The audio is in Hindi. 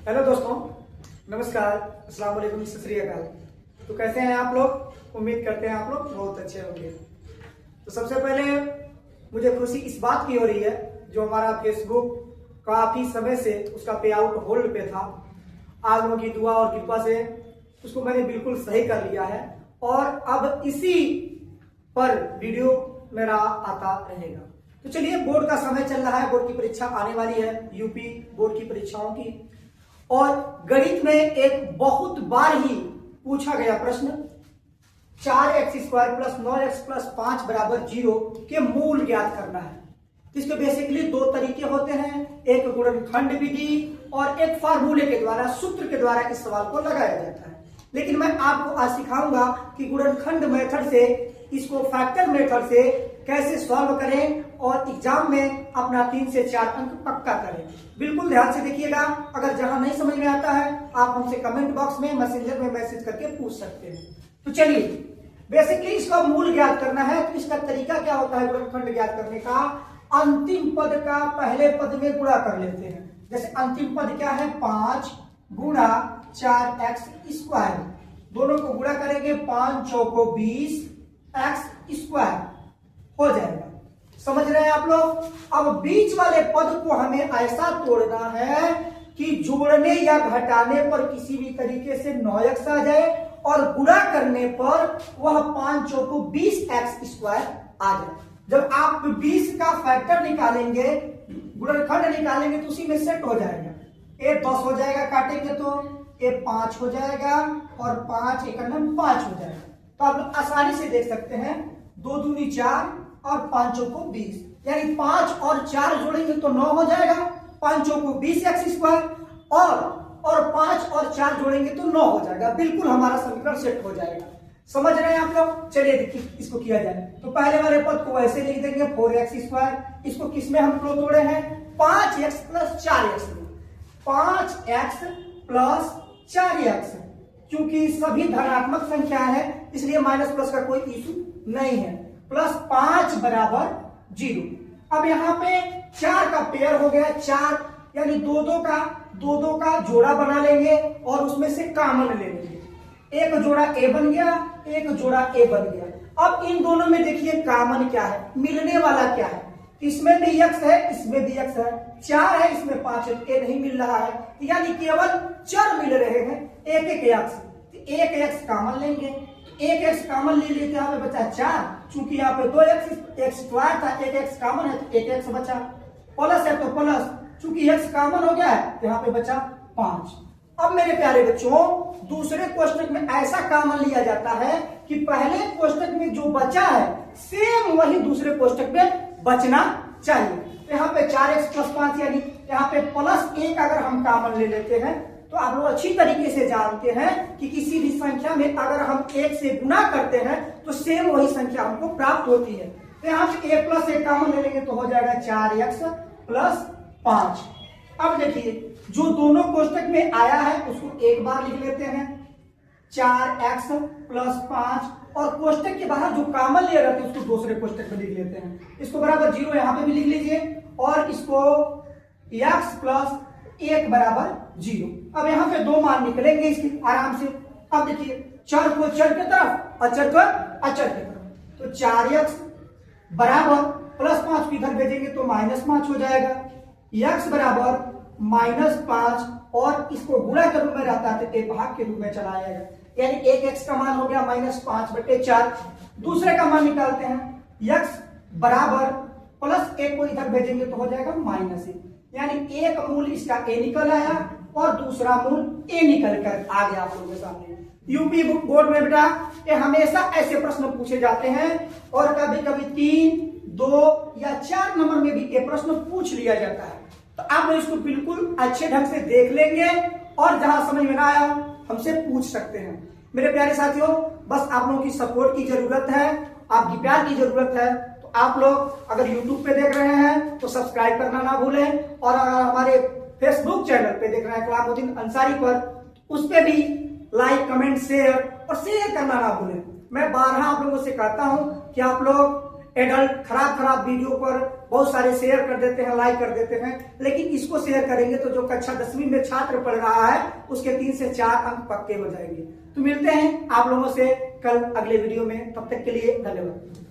हेलो दोस्तों, नमस्कार, अस्सलाम वालेकुम, सत श्री अकाल। तो कैसे हैं आप लोग? उम्मीद करते हैं आप लोग बहुत अच्छे होंगे। तो सबसे पहले मुझे खुशी इस बात की हो रही है, जो हमारा फेसबुक काफी समय से उसका पे आउट होल्ड पे था। आप लोगों की दुआ और कृपा से उसको मैंने बिल्कुल सही कर लिया है और अब इसी पर वीडियो मेरा आता रहेगा। तो चलिए, बोर्ड का समय चल रहा है, बोर्ड की परीक्षा आने वाली है, यूपी बोर्ड की परीक्षाओं की। और गणित में एक बहुत बार ही पूछा गया प्रश्न 4x² प्लस 9x प्लस 5 बराबर 0 के मूल ज्ञात करना है। इसके बेसिकली दो तरीके होते हैं, एक गुणनखंड विधि और एक फार्मूले के द्वारा, सूत्र के द्वारा इस सवाल को लगाया जाता है। लेकिन मैं आपको आज सिखाऊंगा कि गुणनखंड मेथड से, इसको फैक्टर मेथड से कैसे सॉल्व करें और एग्जाम में अपना 3 से 4 अंक पक्का करें। बिल्कुल ध्यान से देखिएगा। अगर जहां नहीं समझ में आता है आप हमसे कमेंट बॉक्स में, मैसेंजर में मैसेज करके पूछ सकते हैं। तो चलिए, बेसिकली इसका मूल ज्ञात करना है। तो इसका तरीका क्या होता है गुणनखंड ज्ञात करने का? अंतिम पद का पहले पद में गुणा कर लेते हैं। जैसे अंतिम पद क्या है? 5 गुणा 4x²। दोनों को गुणा करेंगे, 5 चौको 20 x² हो जाएगा। समझ रहे हैं आप लोग? अब बीच वाले पद को हमें ऐसा तोड़ना है कि जोड़ने या घटाने पर किसी भी तरीके से 9x आ जाए और गुणा करने पर वह 5 चौको 20 x² आ जाए। जब आप 20 का फैक्टर निकालेंगे, गुणनखंड निकालेंगे, तो उसी में सेट हो जाएगा। ये 10 हो जाएगा, काटेंगे तो ये 5 हो जाएगा और 5 × 5 हो जाएगा। तो आप आसानी से देख सकते हैं, 2 दूनी 4 और 5 चौको 20, यानी 5 और 4 जोड़ेंगे तो 9 हो जाएगा। 5 चौको 20 x² और 5 और 4 जोड़ेंगे तो 9 हो जाएगा। बिल्कुल हमारा समीकरण सेट हो जाएगा। समझ रहे हैं आप लोग? चलिए देखिए इसको किया जाए। तो पहले वाले पद को ऐसे लिख देंगे 4x²। इसको किसमें हम लोग तोड़े हैं? 5x प्लस 4x में। 5x प्लस 4x, क्योंकि सभी धनात्मक संख्या है इसलिए माइनस प्लस का कोई इशू नहीं है। प्लस 5 बराबर 0। अब यहाँ पे 4 का पेयर हो गया, 4 यानी 2 का जोड़ा बना लेंगे और उसमें से कॉमन ले लेंगे। एक जोड़ा a बन गया, एक जोड़ा a बन गया। अब इन दोनों में देखिए कॉमन क्या है, मिलने वाला क्या है? इसमें भी x है, इसमें भी x है। 4 है, इसमें 5 है, a नहीं मिल रहा है, यानी केवल चर मिल रहे हैं, एक x। एक x कॉमन लेंगे, एक x कॉमन ले लेते, यहाँ पे बचा 4। चूंकि यहाँ पे 2x² था, एक x कॉमन है तो एक x बचा। प्लस है तो प्लस, चूंकि x कॉमन हो गया है तो यहाँ पे बचा 5। अब मेरे प्यारे बच्चों, दूसरे कोष्टक में ऐसा कॉमन लिया जाता है कि पहले कोष्टक में जो बचा है सेम वही दूसरे कोष्टक में बचना चाहिए। तो यहाँ पे 4x प्लस 5, यानी यहाँ पे +1 अगर हम कॉमन ले लेते हैं तो आप लोग अच्छी तरीके से जानते हैं कि किसी भी संख्या में अगर हम 1 से गुणा करते हैं तो सेम वही संख्या हमको प्राप्त होती है। तो यहाँ पे a प्लस 1 कॉमन ले लेंगे तो हो जाएगा 4x प्लस 5। अब देखिए, जो दोनों कोष्टक में आया है उसको एक बार लिख लेते हैं, 4x प्लस 5, और कोष्टक के बाहर जो कॉमन ले रहे थे उसको दूसरे कोष्टक में लिख लेते हैं। इसको बराबर 0 यहाँ पे भी लिख लीजिए और इसको x प्लस 1 बराबर 0। अब यहाँ पे 2 मान निकलेंगे इसके आराम से। अब देखिए, चर को चर की तरफ, अचर को अचर की तरफ। तो 4x बराबर प्लस 5 इधर भेजेंगे तो -5 हो जाएगा, x बराबर -5, और इसको गुणा के रूप में रहता है तो एक भाग के रूप में चला जाएगा, यानी एक x का मान हो गया -5/4। दूसरे का मान निकालते हैं, x बराबर +1 को इधर भेजेंगे तो हो जाएगा -1, यानी एक मूल इसका a निकल आया और दूसरा मूल a निकल कर आ गया आप लोगों के सामने। यूपी बोर्ड में बेटा ये हमेशा ऐसे प्रश्न पूछे जाते हैं और कभी कभी 3, 2 या 4 नंबर में भी ये प्रश्न पूछ लिया जाता है। तो आप इसको बिल्कुल अच्छे ढंग से देख लेंगे और जहां समझ में ना आया हमसे पूछ सकते हैं। मेरे प्यारे साथियों, बस आप लोगों की सपोर्ट की जरूरत है, आपकी प्यार की जरूरत है। तो आप लोग अगर YouTube पे देख रहे हैं तो सब्सक्राइब करना ना भूलें, और अगर हमारे फेसबुक चैनल पे देख रहे हैं कलामुद्दीन अंसारी पर, उस पे भी लाइक, कमेंट, शेयर करना ना भूलें। मैं बारहा आप लोगों से कहता हूं कि आप लोग एडल्ट खराब खराब वीडियो पर बहुत सारे शेयर कर देते हैं, लाइक कर देते हैं, लेकिन इसको शेयर करेंगे तो जो कक्षा 10वीं में छात्र पढ़ रहा है उसके 3 से 4 अंक पक्के हो जाएंगे। तो मिलते हैं आप लोगों से कल अगले वीडियो में, तब तक के लिए धन्यवाद।